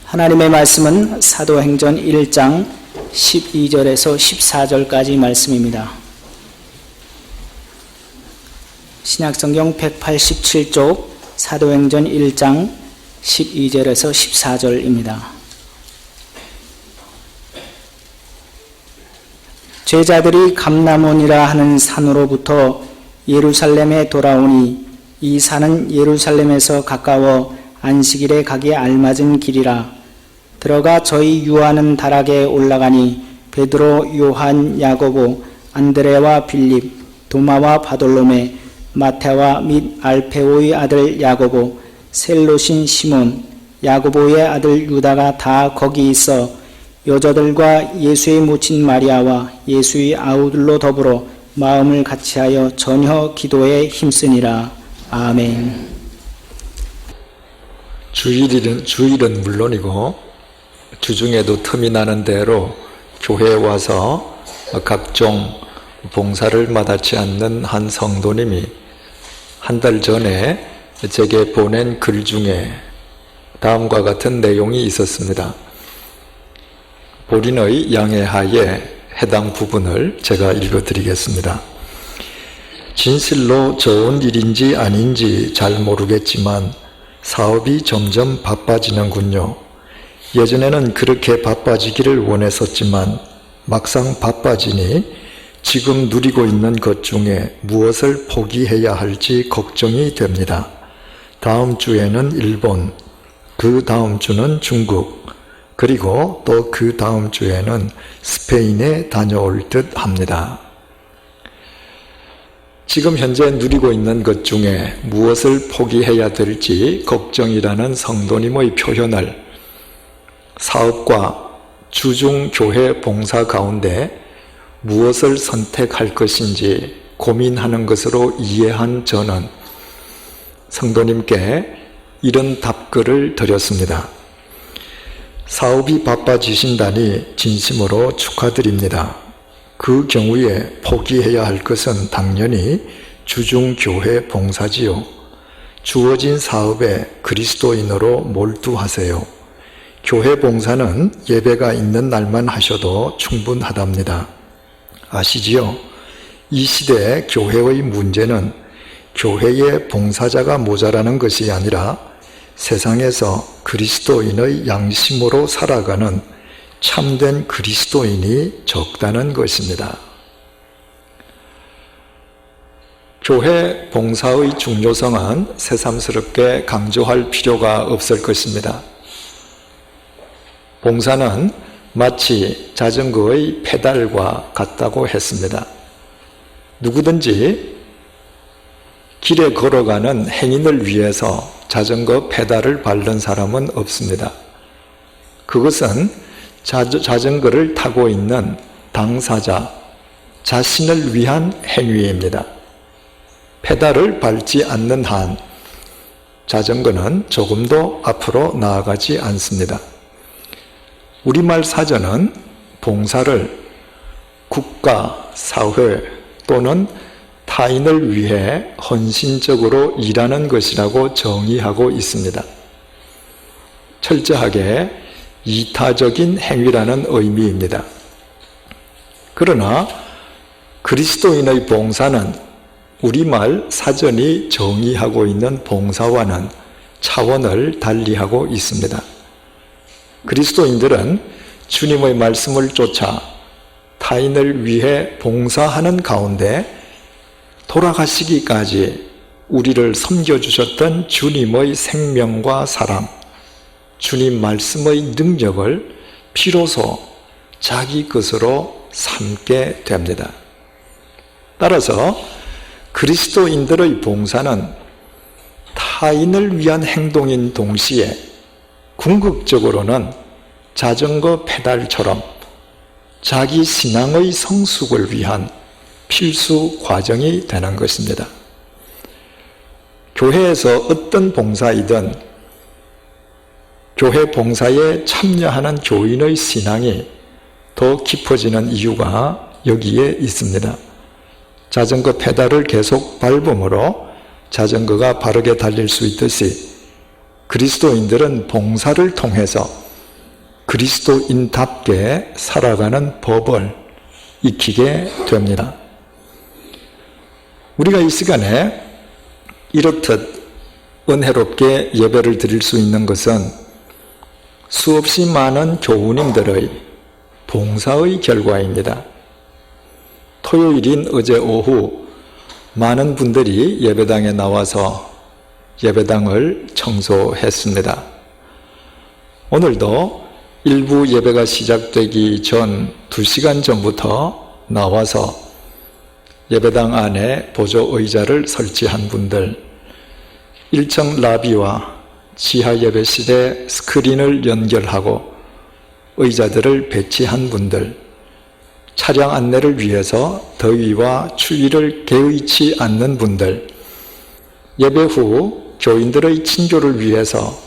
하나님의 말씀은 사도행전 1장 12절에서 14절까지 말씀입니다. 신약성경 187쪽 사도행전 1장 12절에서 14절입니다. 제자들이 감람원이라 하는 산으로부터 예루살렘에 돌아오니 이 산은 예루살렘에서 가까워 안식일에 가기에 알맞은 길이라. 들어가 저희 유하는 다락에 올라가니 베드로, 요한, 야고보, 안드레와 빌립, 도마와 바돌로메, 마태와 및 알페오의 아들 야고보, 셀롯인 시몬, 야고보의 아들 유다가 다 거기 있어 여자들과 예수의 모친 마리아와 예수의 아우들로 더불어 마음을 같이하여 전혀 기도에 힘쓰니라. 아멘. 주일은 물론이고 주중에도 틈이 나는 대로 교회에 와서 각종 봉사를 마다치 않는 한 성도님이 한 달 전에 제게 보낸 글 중에 다음과 같은 내용이 있었습니다. 본인의 양해하에 해당 부분을 제가 읽어드리겠습니다. 진실로 좋은 일인지 아닌지 잘 모르겠지만 사업이 점점 바빠지는군요. 예전에는 그렇게 바빠지기를 원했었지만 막상 바빠지니 지금 누리고 있는 것 중에 무엇을 포기해야 할지 걱정이 됩니다. 다음 주에는 일본, 그 다음 주는 중국, 그리고 또 그 다음 주에는 스페인에 다녀올 듯 합니다. 지금 현재 누리고 있는 것 중에 무엇을 포기해야 될지 걱정이라는 성도님의 표현을 사업과 주중 교회 봉사 가운데 무엇을 선택할 것인지 고민하는 것으로 이해한 저는 성도님께 이런 답글을 드렸습니다. 사업이 바빠지신다니 진심으로 축하드립니다. 그 경우에 포기해야 할 것은 당연히 주중 교회 봉사지요. 주어진 사업에 그리스도인으로 몰두하세요. 교회 봉사는 예배가 있는 날만 하셔도 충분하답니다. 아시지요? 이 시대의 교회의 문제는 교회의 봉사자가 모자라는 것이 아니라 세상에서 그리스도인의 양심으로 살아가는 참된 그리스도인이 적다는 것입니다. 교회 봉사의 중요성은 새삼스럽게 강조할 필요가 없을 것입니다. 봉사는 마치 자전거의 페달과 같다고 했습니다. 누구든지 길에 걸어가는 행인을 위해서 자전거 페달을 밟는 사람은 없습니다. 그것은 자전거를 타고 있는 당사자 자신을 위한 행위입니다. 페달을 밟지 않는 한 자전거는 조금도 앞으로 나아가지 않습니다. 우리말 사전은 봉사를 국가, 사회 또는 타인을 위해 헌신적으로 일하는 것이라고 정의하고 있습니다. 철저하게 이타적인 행위라는 의미입니다. 그러나 그리스도인의 봉사는 우리말 사전이 정의하고 있는 봉사와는 차원을 달리하고 있습니다. 그리스도인들은 주님의 말씀을 쫓아 타인을 위해 봉사하는 가운데 돌아가시기까지 우리를 섬겨주셨던 주님의 생명과 사랑, 주님 말씀의 능력을 비로소 자기 것으로 삼게 됩니다. 따라서 그리스도인들의 봉사는 타인을 위한 행동인 동시에 궁극적으로는 자전거 페달처럼 자기 신앙의 성숙을 위한 필수 과정이 되는 것입니다. 교회에서 어떤 봉사이든 교회 봉사에 참여하는 교인의 신앙이 더 깊어지는 이유가 여기에 있습니다. 자전거 페달을 계속 밟음으로 자전거가 바르게 달릴 수 있듯이 그리스도인들은 봉사를 통해서 그리스도인답게 살아가는 법을 익히게 됩니다. 우리가 이 시간에 이렇듯 은혜롭게 예배를 드릴 수 있는 것은 수없이 많은 교우님들의 봉사의 결과입니다. 토요일인 어제 오후 많은 분들이 예배당에 나와서 예배당을 청소했습니다. 오늘도 일부 예배가 시작되기 전 2시간 전부터 나와서 예배당 안에 보조 의자를 설치한 분들, 1층 라비와 지하 예배실에 스크린을 연결하고 의자들을 배치한 분들, 차량 안내를 위해서 더위와 추위를 개의치 않는 분들, 예배 후 교인들의 친교를 위해서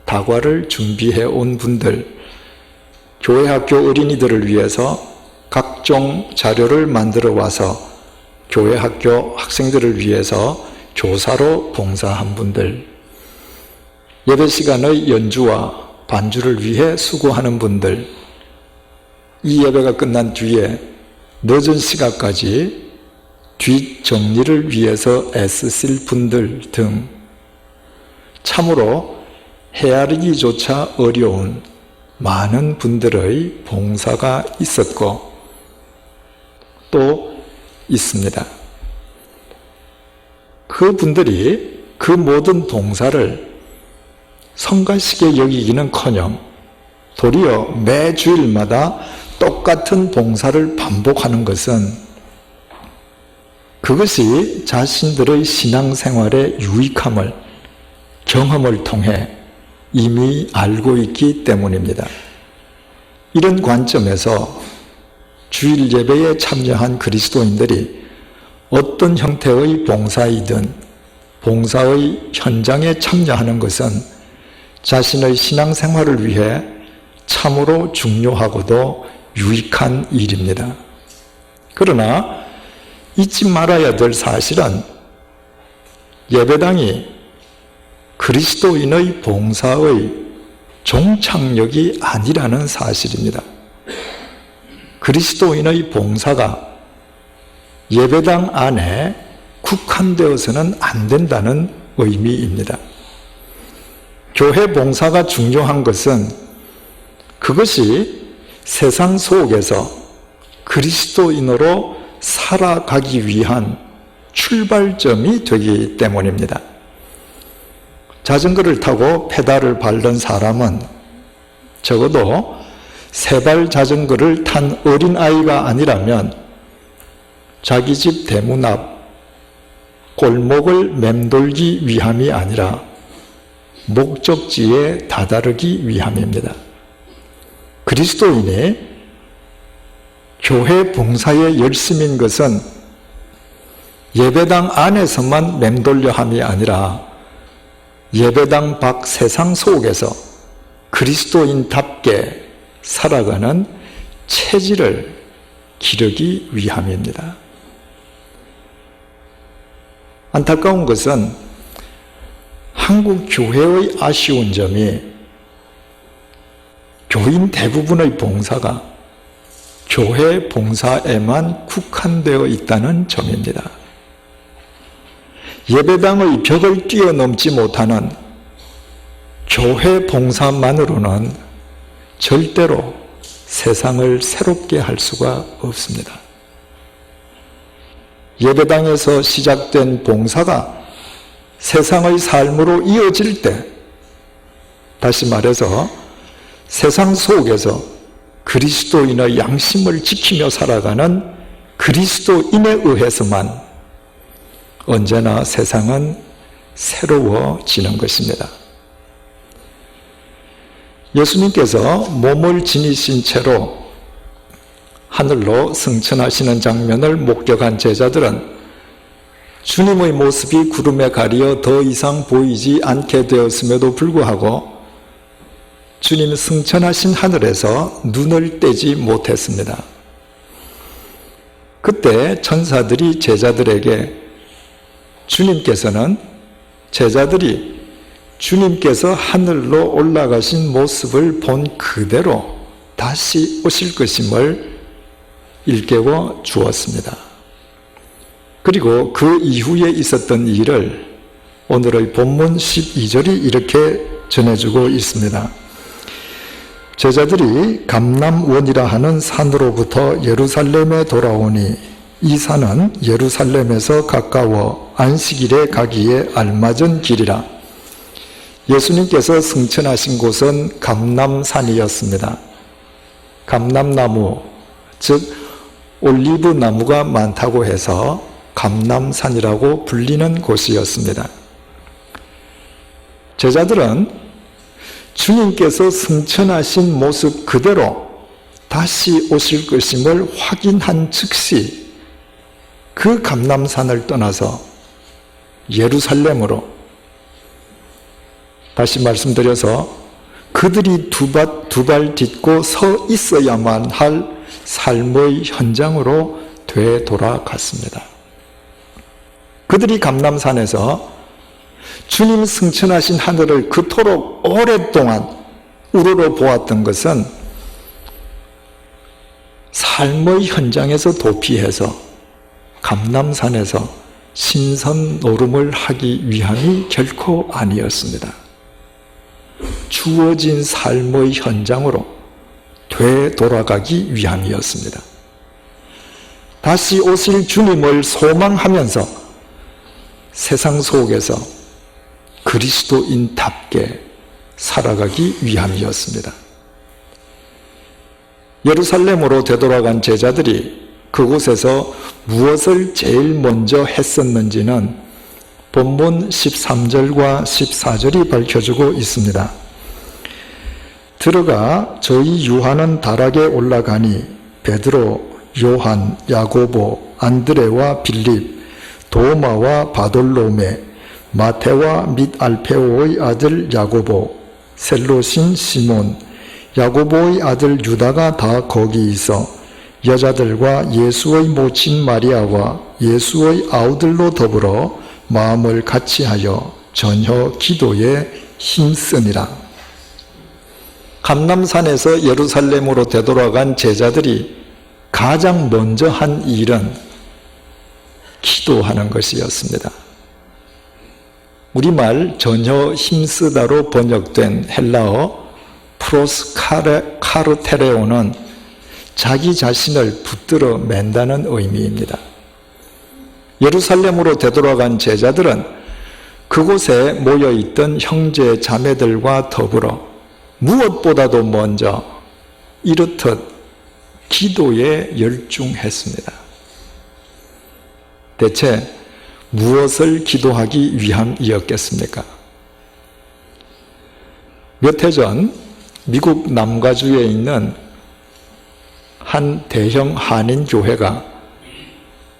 다과를 준비해 온 분들, 교회 학교 어린이들을 위해서 각종 자료를 만들어 와서 교회 학교 학생들을 위해서 교사로 봉사한 분들, 예배 시간의 연주와 반주를 위해 수고하는 분들, 이 예배가 끝난 뒤에 늦은 시간까지 뒷정리를 위해서 애쓰실 분들 등 참으로 헤아리기조차 어려운 많은 분들의 봉사가 있었고 또 있습니다. 그분들이 그 모든 봉사를 성가시게 여기기는커녕 도리어 매 주일마다 똑같은 봉사를 반복하는 것은 그것이 자신들의 신앙생활의 유익함을 경험을 통해 이미 알고 있기 때문입니다. 이런 관점에서 주일 예배에 참여한 그리스도인들이 어떤 형태의 봉사이든 봉사의 현장에 참여하는 것은 자신의 신앙생활을 위해 참으로 중요하고도 유익한 일입니다. 그러나 잊지 말아야 될 사실은 예배당이 그리스도인의 봉사의 종착역이 아니라는 사실입니다. 그리스도인의 봉사가 예배당 안에 국한되어서는 안 된다는 의미입니다. 교회 봉사가 중요한 것은 그것이 세상 속에서 그리스도인으로 살아가기 위한 출발점이 되기 때문입니다. 자전거를 타고 페달을 밟는 사람은 적어도 세발 자전거를 탄 어린아이가 아니라면 자기 집 대문 앞 골목을 맴돌기 위함이 아니라 목적지에 다다르기 위함입니다. 그리스도인이 교회 봉사에 열심인 것은 예배당 안에서만 맴돌려 함이 아니라 예배당 밖 세상 속에서 그리스도인답게 살아가는 체질을 기르기 위함입니다. 안타까운 것은 한국 교회의 아쉬운 점이 교인 대부분의 봉사가 교회 봉사에만 국한되어 있다는 점입니다. 예배당의 벽을 뛰어넘지 못하는 교회 봉사만으로는 절대로 세상을 새롭게 할 수가 없습니다. 예배당에서 시작된 봉사가 세상의 삶으로 이어질 때, 다시 말해서 세상 속에서 그리스도인의 양심을 지키며 살아가는 그리스도인에 의해서만 언제나 세상은 새로워지는 것입니다. 예수님께서 몸을 지니신 채로 하늘로 승천하시는 장면을 목격한 제자들은 주님의 모습이 구름에 가리어 더 이상 보이지 않게 되었음에도 불구하고 주님 승천하신 하늘에서 눈을 떼지 못했습니다. 그때 천사들이 제자들에게 주님께서는 제자들이 주님께서 하늘로 올라가신 모습을 본 그대로 다시 오실 것임을 일깨워 주었습니다. 그리고 그 이후에 있었던 일을 오늘의 본문 12절이 이렇게 전해주고 있습니다. 제자들이 감람원이라 하는 산으로부터 예루살렘에 돌아오니 이 산은 예루살렘에서 가까워 안식일에 가기에 알맞은 길이라. 예수님께서 승천하신 곳은 감람산이었습니다. 감람나무, 즉 올리브 나무가 많다고 해서 감람산이라고 불리는 곳이었습니다. 제자들은 주님께서 승천하신 모습 그대로 다시 오실 것임을 확인한 즉시 그 감람산을 떠나서 예루살렘으로, 다시 말씀드려서 그들이 두 발 딛고 서 있어야만 할 삶의 현장으로 되돌아갔습니다. 그들이 감람산에서 주님 승천하신 하늘을 그토록 오랫동안 우러러 보았던 것은 삶의 현장에서 도피해서 감람산에서 신선 노름을 하기 위함이 결코 아니었습니다. 주어진 삶의 현장으로 되돌아가기 위함이었습니다. 다시 오실 주님을 소망하면서 세상 속에서 그리스도인답게 살아가기 위함이었습니다. 예루살렘으로 되돌아간 제자들이 그곳에서 무엇을 제일 먼저 했었는지는 본문 13절과 14절이 밝혀주고 있습니다. 들어가 저희 유하는 다락에 올라가니 베드로, 요한, 야고보, 안드레와 빌립, 도마와 바돌로메, 마테와 및 알페오의 아들 야고보, 셀로신 시몬, 야고보의 아들 유다가 다 거기 있어 여자들과 예수의 모친 마리아와 예수의 아우들로 더불어 마음을 같이하여 전혀 기도에 힘쓰니라. 감람산에서 예루살렘으로 되돌아간 제자들이 가장 먼저 한 일은 기도하는 것이었습니다. 우리말 전혀 힘쓰다로 번역된 헬라어 프로스카르테레오는 자기 자신을 붙들어 맨다는 의미입니다. 예루살렘으로 되돌아간 제자들은 그곳에 모여있던 형제 자매들과 더불어 무엇보다도 먼저 이렇듯 기도에 열중했습니다. 대체 무엇을 기도하기 위함이었겠습니까? 몇 해 전 미국 남가주에 있는 한 대형 한인교회가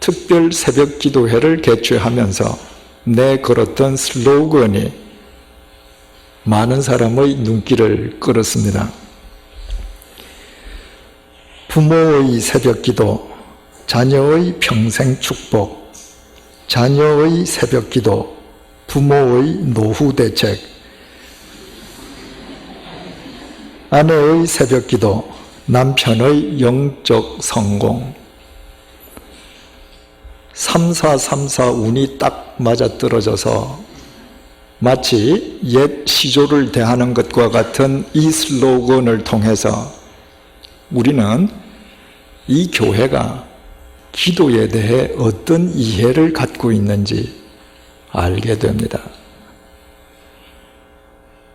특별 새벽 기도회를 개최하면서 내걸었던 슬로건이 많은 사람의 눈길을 끌었습니다. 부모의 새벽 기도, 자녀의 평생 축복, 자녀의 새벽 기도, 부모의 노후 대책, 아내의 새벽 기도, 남편의 영적 성공. 3434 운이 딱 맞아떨어져서 마치 옛 시조를 대하는 것과 같은 이 슬로건을 통해서 우리는 이 교회가 기도에 대해 어떤 이해를 갖고 있는지 알게 됩니다.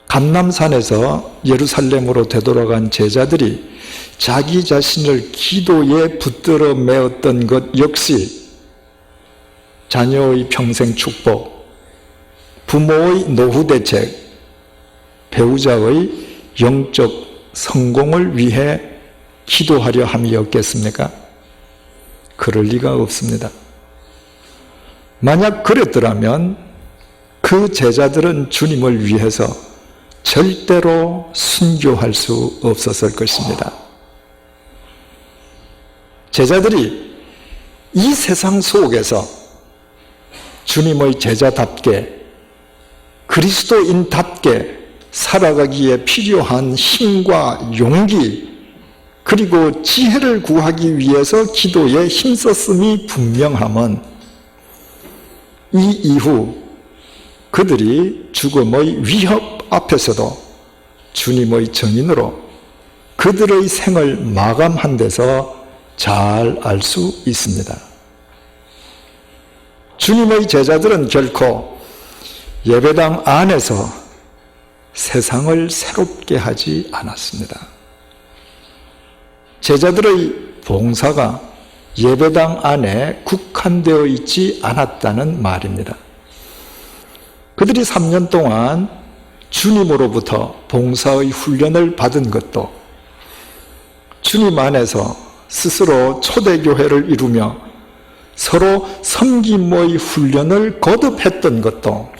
감람산에서 예루살렘으로 되돌아간 제자들이 자기 자신을 기도에 붙들어 메었던 것 역시 자녀의 평생 축복, 부모의 노후 대책, 배우자의 영적 성공을 위해 기도하려 함이었겠습니까? 그럴 리가 없습니다. 만약 그랬더라면 그 제자들은 주님을 위해서 절대로 순교할 수 없었을 것입니다. 제자들이 이 세상 속에서 주님의 제자답게 그리스도인답게 살아가기에 필요한 힘과 용기 그리고 지혜를 구하기 위해서 기도에 힘썼음이 분명함은 이 이후 그들이 죽음의 위협 앞에서도 주님의 정인으로 그들의 생을 마감한 데서 잘 알 수 있습니다. 주님의 제자들은 결코 예배당 안에서 세상을 새롭게 하지 않았습니다. 제자들의 봉사가 예배당 안에 국한되어 있지 않았다는 말입니다. 그들이 3년 동안 주님으로부터 봉사의 훈련을 받은 것도 주님 안에서 스스로 초대교회를 이루며 서로 섬김의 훈련을 거듭했던 것도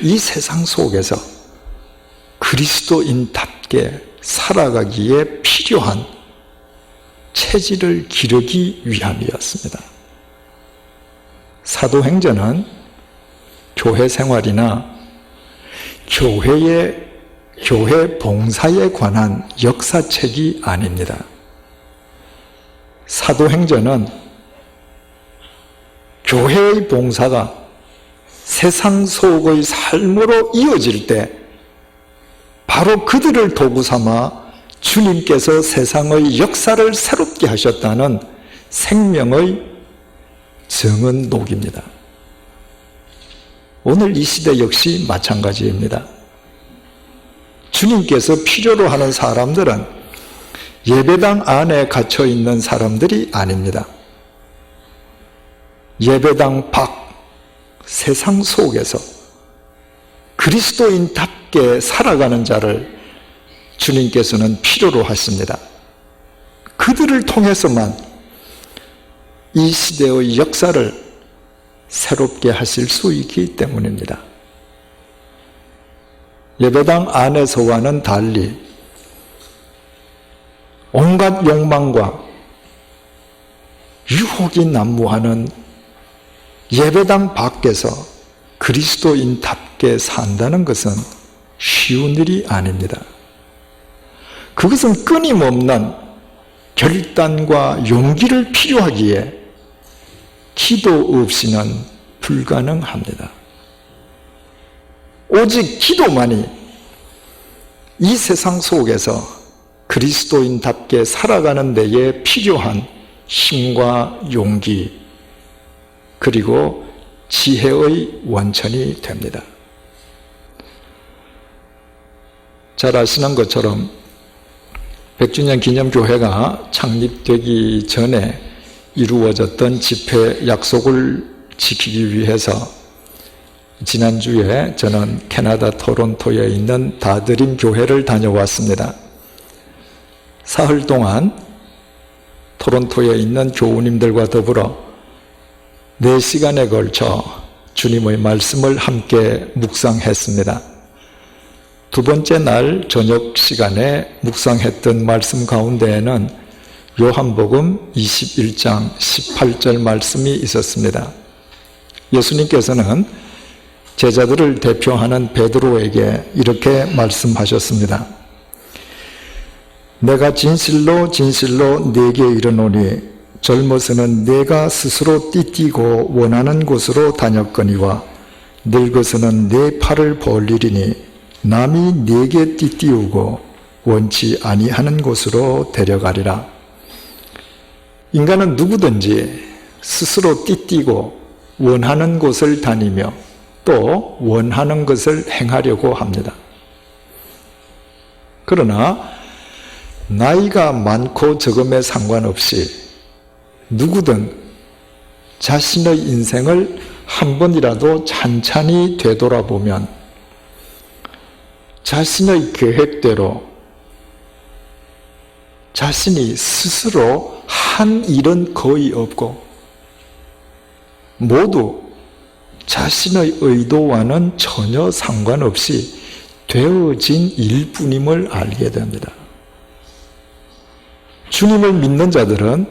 이 세상 속에서 그리스도인답게 살아가기에 필요한 체질을 기르기 위함이었습니다. 사도행전은 교회 생활이나 교회 봉사에 관한 역사책이 아닙니다. 사도행전은 교회의 봉사가 세상 속의 삶으로 이어질 때 바로 그들을 도구 삼아 주님께서 세상의 역사를 새롭게 하셨다는 생명의 증언록입니다. 오늘 이 시대 역시 마찬가지입니다. 주님께서 필요로 하는 사람들은 예배당 안에 갇혀 있는 사람들이 아닙니다. 예배당 밖 세상 속에서 그리스도인답게 살아가는 자를 주님께서는 필요로 하십니다. 그들을 통해서만 이 시대의 역사를 새롭게 하실 수 있기 때문입니다. 예배당 안에서와는 달리 온갖 욕망과 유혹이 난무하는 예배당 밖에서 그리스도인답게 산다는 것은 쉬운 일이 아닙니다. 그것은 끊임없는 결단과 용기를 필요하기에 기도 없이는 불가능합니다. 오직 기도만이 이 세상 속에서 그리스도인답게 살아가는 데에 필요한 힘과 용기 그리고 지혜의 원천이 됩니다. 잘 아시는 것처럼 100주년 기념교회가 창립되기 전에 이루어졌던 집회 약속을 지키기 위해서 지난주에 저는 캐나다 토론토에 있는 다드림 교회를 다녀왔습니다. 사흘 동안 토론토에 있는 교우님들과 더불어 4시간에 걸쳐 주님의 말씀을 함께 묵상했습니다. 두 번째 날 저녁 시간에 묵상했던 말씀 가운데에는 요한복음 21장 18절 말씀이 있었습니다. 예수님께서는 제자들을 대표하는 베드로에게 이렇게 말씀하셨습니다. 내가 진실로 진실로 네게 이르노니 젊어서는 내가 스스로 띠띠고 원하는 곳으로 다녔거니와 늙어서는 내 팔을 벌리리니 남이 네게 띠띠우고 원치 아니하는 곳으로 데려가리라. 인간은 누구든지 스스로 띠띠고 원하는 곳을 다니며 또 원하는 것을 행하려고 합니다. 그러나 나이가 많고 적음에 상관없이 누구든 자신의 인생을 한 번이라도 찬찬히 되돌아보면 자신의 계획대로 자신이 스스로 한 일은 거의 없고 모두 자신의 의도와는 전혀 상관없이 되어진 일뿐임을 알게 됩니다. 주님을 믿는 자들은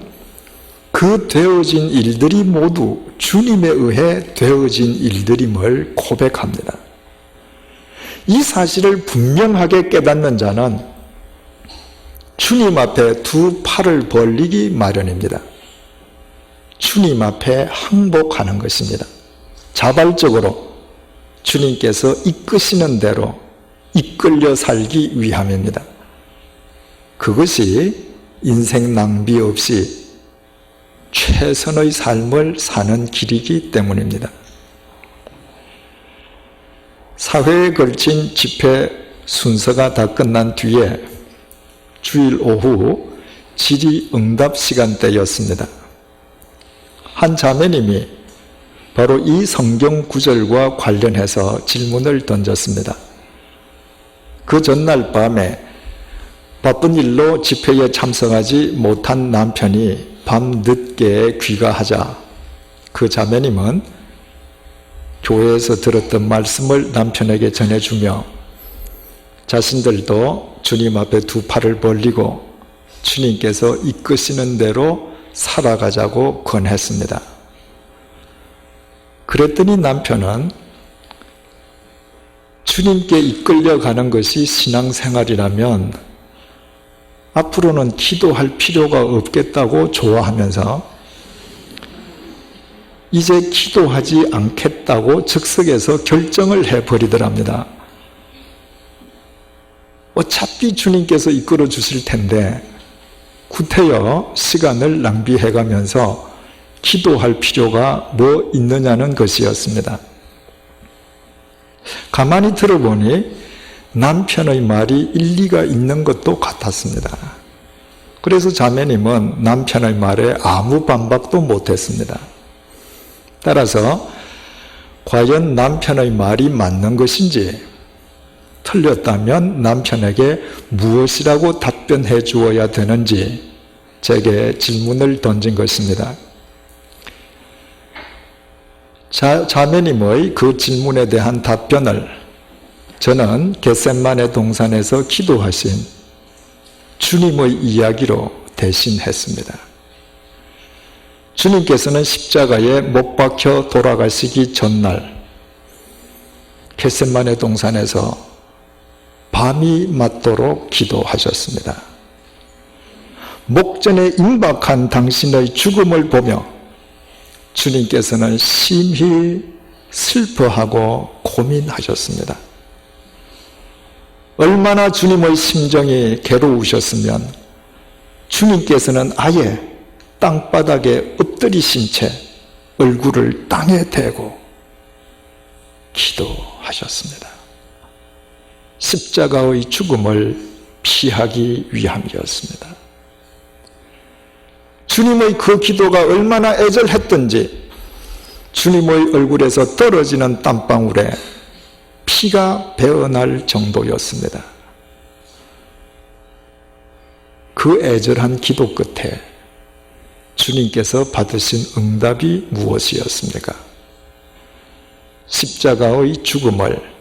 그 그 되어진 일들이 모두 주님에 의해 되어진 일들임을 고백합니다. 이 사실을 분명하게 깨닫는 자는 주님 앞에 두 팔을 벌리기 마련입니다. 주님 앞에 항복하는 것입니다. 자발적으로 주님께서 이끄시는 대로 이끌려 살기 위함입니다. 그것이 인생 낭비 없이 최선의 삶을 사는 길이기 때문입니다. 사회에 걸친 집회 순서가 다 끝난 뒤에 주일 오후 질의응답 시간대였습니다. 한 자매님이 바로 이 성경 구절과 관련해서 질문을 던졌습니다. 그 전날 밤에 바쁜 일로 집회에 참석하지 못한 남편이 밤 늦게 귀가하자 그 자매님은 교회에서 들었던 말씀을 남편에게 전해주며 자신들도 주님 앞에 두 팔을 벌리고 주님께서 이끄시는 대로 살아가자고 권했습니다. 그랬더니 남편은 주님께 이끌려가는 것이 신앙생활이라면 앞으로는 기도할 필요가 없겠다고 좋아하면서 이제 기도하지 않겠다고 즉석에서 결정을 해버리더랍니다. 어차피 주님께서 이끌어 주실 텐데 구태여 시간을 낭비해가면서 기도할 필요가 뭐 있느냐는 것이었습니다. 가만히 들어보니 남편의 말이 일리가 있는 것도 같았습니다. 그래서 자매님은 남편의 말에 아무 반박도 못했습니다. 따라서 과연 남편의 말이 맞는 것인지 틀렸다면 남편에게 무엇이라고 답변해 주어야 되는지 제게 질문을 던진 것입니다. 자매님의 그 질문에 대한 답변을 저는 겟세마네 동산에서 기도하신 주님의 이야기로 대신했습니다. 주님께서는 십자가에 못 박혀 돌아가시기 전날 겟세마네 동산에서 밤이 맞도록 기도하셨습니다. 목전에 임박한 당신의 죽음을 보며 주님께서는 심히 슬퍼하고 고민하셨습니다. 얼마나 주님의 심정이 괴로우셨으면 주님께서는 아예 땅바닥에 엎드리신 채 얼굴을 땅에 대고 기도하셨습니다. 십자가의 죽음을 피하기 위함이었습니다. 주님의 그 기도가 얼마나 애절했던지 주님의 얼굴에서 떨어지는 땀방울에 피가 배어날 정도였습니다. 그 애절한 기도 끝에 주님께서 받으신 응답이 무엇이었습니까? 십자가의 죽음을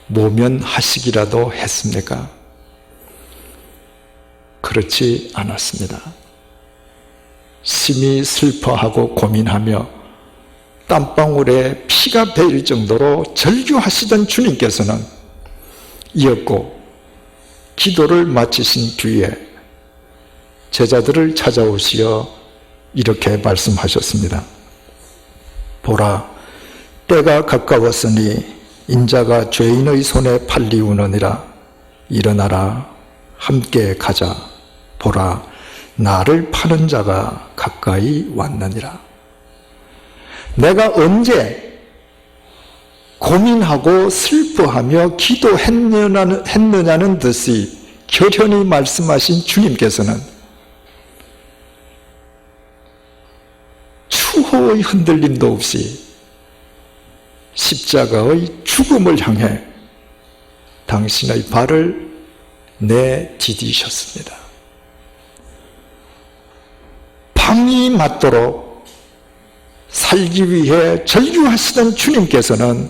모면하시기라도 했습니까? 그렇지 않았습니다. 심히 슬퍼하고 고민하며 땀방울에 피가 배일 정도로 절규하시던 주님께서는 이었고 기도를 마치신 뒤에 제자들을 찾아오시어 이렇게 말씀하셨습니다. 보라, 때가 가까웠으니 인자가 죄인의 손에 팔리우느니라. 일어나라, 함께 가자. 보라, 나를 파는 자가 가까이 왔느니라. 내가 언제 고민하고 슬퍼하며 기도했느냐는 듯이 결연히 말씀하신 주님께서는 추호의 흔들림도 없이 십자가의 죽음을 향해 당신의 발을 내디디셨습니다. 밤이 맞도록 살기 위해 절규하시던 주님께서는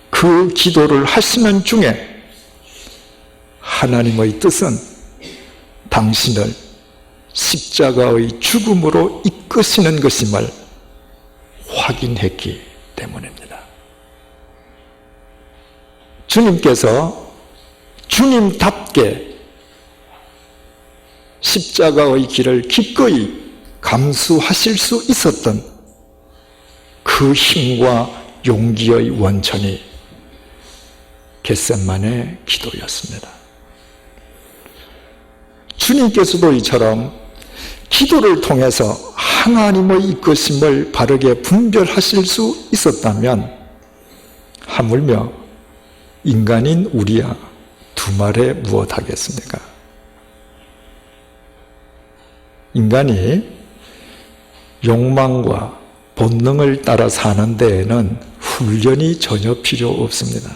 그 기도를 하시는 중에 하나님의 뜻은 당신을 십자가의 죽음으로 이끄시는 것임을 확인했기 때문입니다. 주님께서 주님답게 십자가의 길을 기꺼이 감수하실 수 있었던 그 힘과 용기의 원천이 겟세마네 기도였습니다. 주님께서도 이처럼 기도를 통해서 하나님의 이끄심을 바르게 분별하실 수 있었다면 하물며 인간인 우리야 두말에 무엇하겠습니까? 인간이 욕망과 본능을 따라 사는 데에는 훈련이 전혀 필요 없습니다.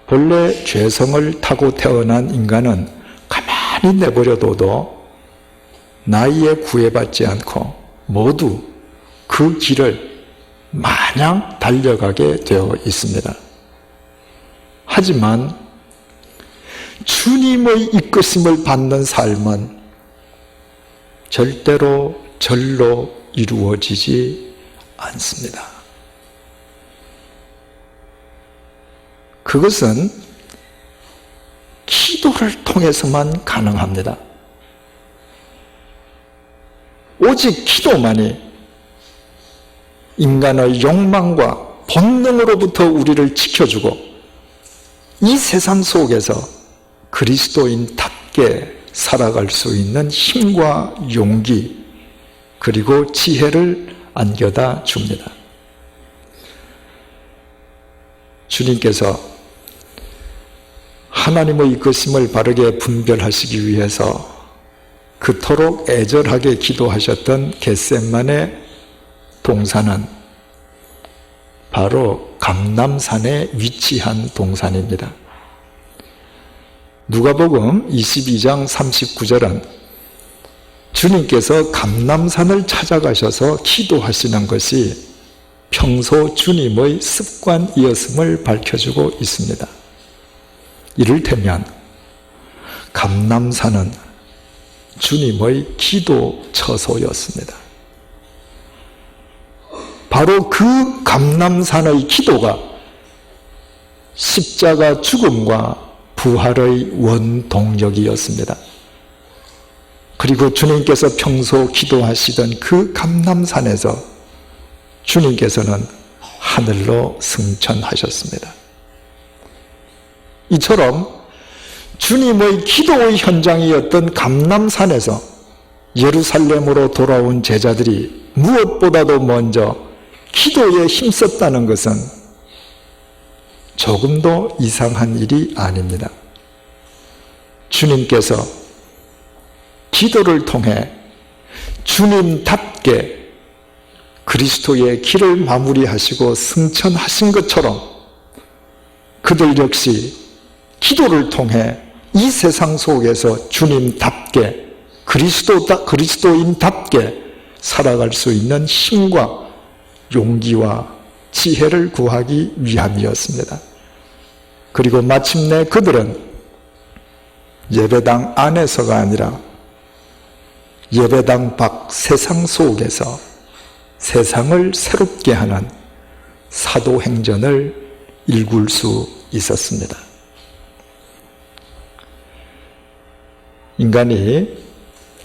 본래 죄성을 타고 태어난 인간은 가만히 내버려둬도 나이에 구애받지 않고 모두 그 길을 마냥 달려가게 되어 있습니다. 하지만 주님의 이끄심을 받는 삶은 절대로 절로 이루어지지 않습니다. 그것은 기도를 통해서만 가능합니다. 오직 기도만이 인간의 욕망과 본능으로부터 우리를 지켜주고 이 세상 속에서 그리스도인답게 살아갈 수 있는 힘과 용기 그리고 지혜를 안겨다 줍니다. 주님께서 하나님의 이끄심을 바르게 분별하시기 위해서 그토록 애절하게 기도하셨던 겟세마네 동산은 바로 감람산에 위치한 동산입니다. 누가복음 22장 39절은 주님께서 감람산을 찾아가셔서 기도하시는 것이 평소 주님의 습관이었음을 밝혀주고 있습니다. 이를테면 감람산은 주님의 기도 처소였습니다. 바로 그 감람산의 기도가 십자가 죽음과 부활의 원동력이었습니다. 그리고 주님께서 평소 기도하시던 그 감람산에서 주님께서는 하늘로 승천하셨습니다. 이처럼 주님의 기도의 현장이었던 감람산에서 예루살렘으로 돌아온 제자들이 무엇보다도 먼저 기도에 힘썼다는 것은 조금도 이상한 일이 아닙니다. 주님께서 기도를 통해 주님답게 그리스도의 길을 마무리하시고 승천하신 것처럼 그들 역시 기도를 통해 이 세상 속에서 주님답게 그리스도인답게 살아갈 수 있는 힘과 용기와 지혜를 구하기 위함이었습니다. 그리고 마침내 그들은 예배당 안에서가 아니라 예배당 밖 세상 속에서 세상을 새롭게 하는 사도행전을 일굴 수 있었습니다. 인간이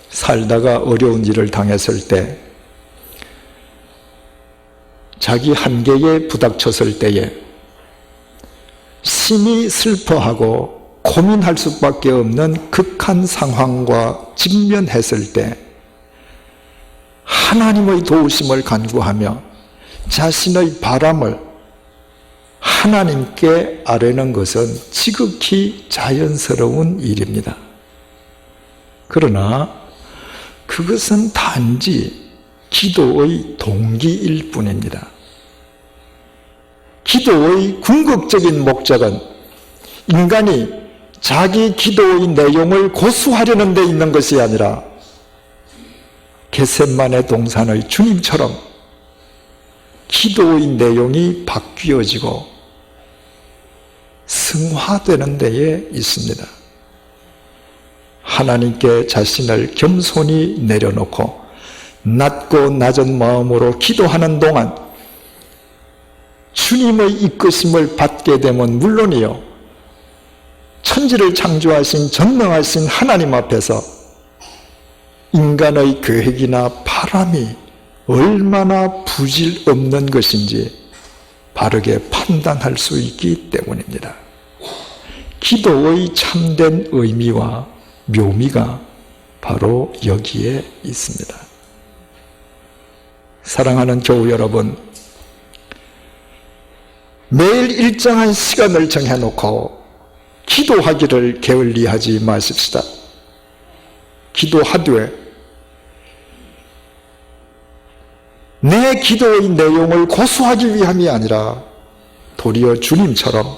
살다가 어려운 일을 당했을 때 자기 한계에 부닥쳤을 때에 심히 슬퍼하고 고민할 수밖에 없는 극한 상황과 직면했을 때 하나님의 도우심을 간구하며 자신의 바람을 하나님께 아뢰는 것은 지극히 자연스러운 일입니다. 그러나 그것은 단지 기도의 동기일 뿐입니다. 기도의 궁극적인 목적은 인간이 자기 기도의 내용을 고수하려는 데 있는 것이 아니라 겟세마네 동산의 주님처럼 기도의 내용이 바뀌어지고 승화되는 데에 있습니다. 하나님께 자신을 겸손히 내려놓고 낮고 낮은 마음으로 기도하는 동안 주님의 이끄심을 받게 되면 물론이요, 천지를 창조하신 전능하신 하나님 앞에서 인간의 계획이나 바람이 얼마나 부질없는 것인지 바르게 판단할 수 있기 때문입니다. 기도의 참된 의미와 묘미가 바로 여기에 있습니다. 사랑하는 교우 여러분, 매일 일정한 시간을 정해놓고 기도하기를 게을리하지 마십시다. 기도하되 내 기도의 내용을 고수하기 위함이 아니라 도리어 주님처럼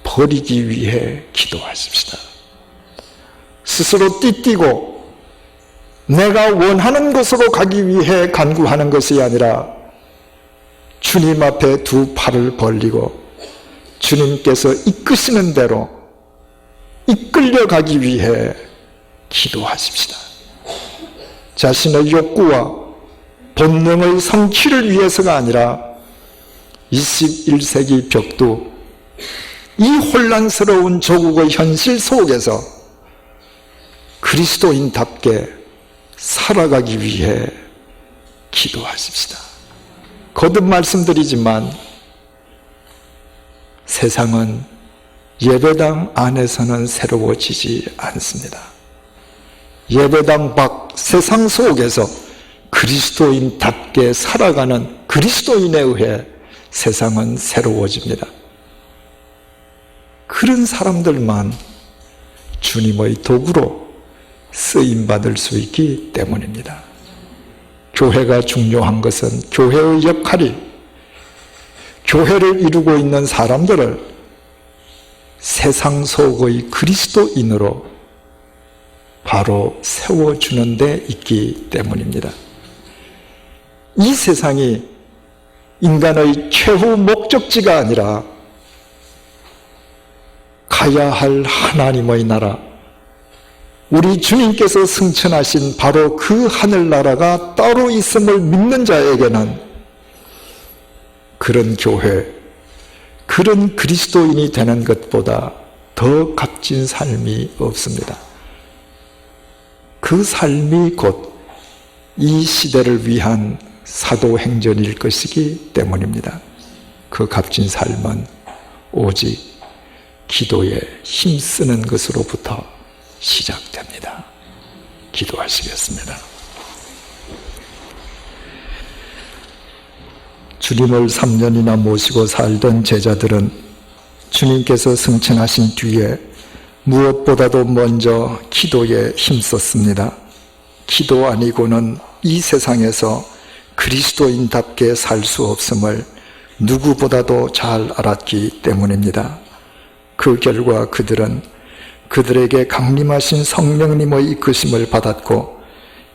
버리기 위해 기도하십시다. 스스로 띠띠고 내가 원하는 곳으로 가기 위해 간구하는 것이 아니라 주님 앞에 두 팔을 벌리고 주님께서 이끄시는 대로 이끌려 가기 위해 기도하십시다. 자신의 욕구와 본능의 성취를 위해서가 아니라 21세기 벽도 이 혼란스러운 조국의 현실 속에서 그리스도인답게 살아가기 위해 기도하십시다. 거듭 말씀드리지만 세상은 예배당 안에서는 새로워지지 않습니다. 예배당 밖 세상 속에서 그리스도인답게 살아가는 그리스도인에 의해 세상은 새로워집니다. 그런 사람들만 주님의 도구로 쓰임받을 수 있기 때문입니다. 교회가 중요한 것은 교회의 역할이 교회를 이루고 있는 사람들을 세상 속의 그리스도인으로 바로 세워주는 데 있기 때문입니다. 이 세상이 인간의 최후 목적지가 아니라 가야 할 하나님의 나라, 우리 주님께서 승천하신 바로 그 하늘나라가 따로 있음을 믿는 자에게는 그런 교회, 그런 그리스도인이 되는 것보다 더 값진 삶이 없습니다. 그 삶이 곧 이 시대를 위한 사도행전일 것이기 때문입니다. 그 값진 삶은 오직 기도에 힘쓰는 것으로부터 시작됩니다. 기도하시겠습니다. 주님을 3년이나 모시고 살던 제자들은 주님께서 승천하신 뒤에 무엇보다도 먼저 기도에 힘썼습니다. 기도 아니고는 이 세상에서 그리스도인답게 살 수 없음을 누구보다도 잘 알았기 때문입니다. 그 결과 그들은 그들에게 강림하신 성령님의 이끄심을 받았고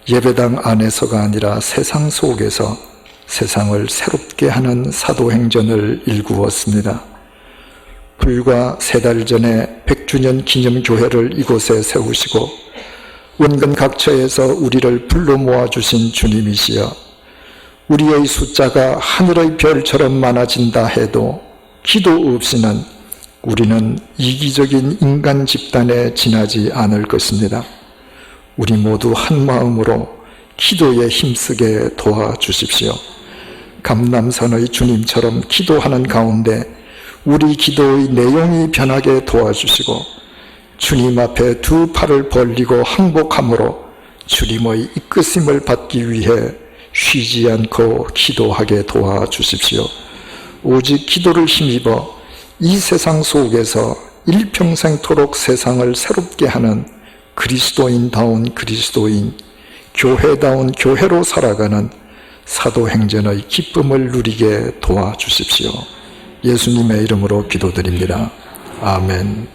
예배당 안에서가 아니라 세상 속에서 세상을 새롭게 하는 사도행전을 일구었습니다. 불과 3달 전에 100주년 기념교회를 이곳에 세우시고 원근 각처에서 우리를 불러 모아주신 주님이시여, 우리의 숫자가 하늘의 별처럼 많아진다 해도 기도 없이는 우리는 이기적인 인간 집단에 지나지 않을 것입니다. 우리 모두 한 마음으로 기도에 힘쓰게 도와주십시오. 감람산의 주님처럼 기도하는 가운데 우리 기도의 내용이 변하게 도와주시고 주님 앞에 두 팔을 벌리고 항복함으로 주님의 이끄심을 받기 위해 쉬지 않고 기도하게 도와주십시오. 오직 기도를 힘입어 이 세상 속에서 일평생토록 세상을 새롭게 하는 그리스도인다운 그리스도인, 교회다운 교회로 살아가는 사도행전의 기쁨을 누리게 도와주십시오. 예수님의 이름으로 기도드립니다. 아멘.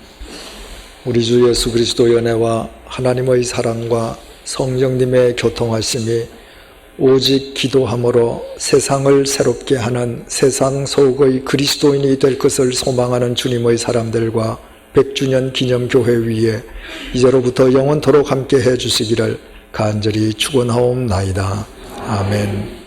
우리 주 예수 그리스도의 은혜와 하나님의 사랑과 성령님의 교통하심이 오직 기도함으로 세상을 새롭게 하는 세상 속의 그리스도인이 될 것을 소망하는 주님의 사람들과 100주년 기념교회 위에 이제로부터 영원토록 함께 해주시기를 간절히 축원하옵나이다. 아멘.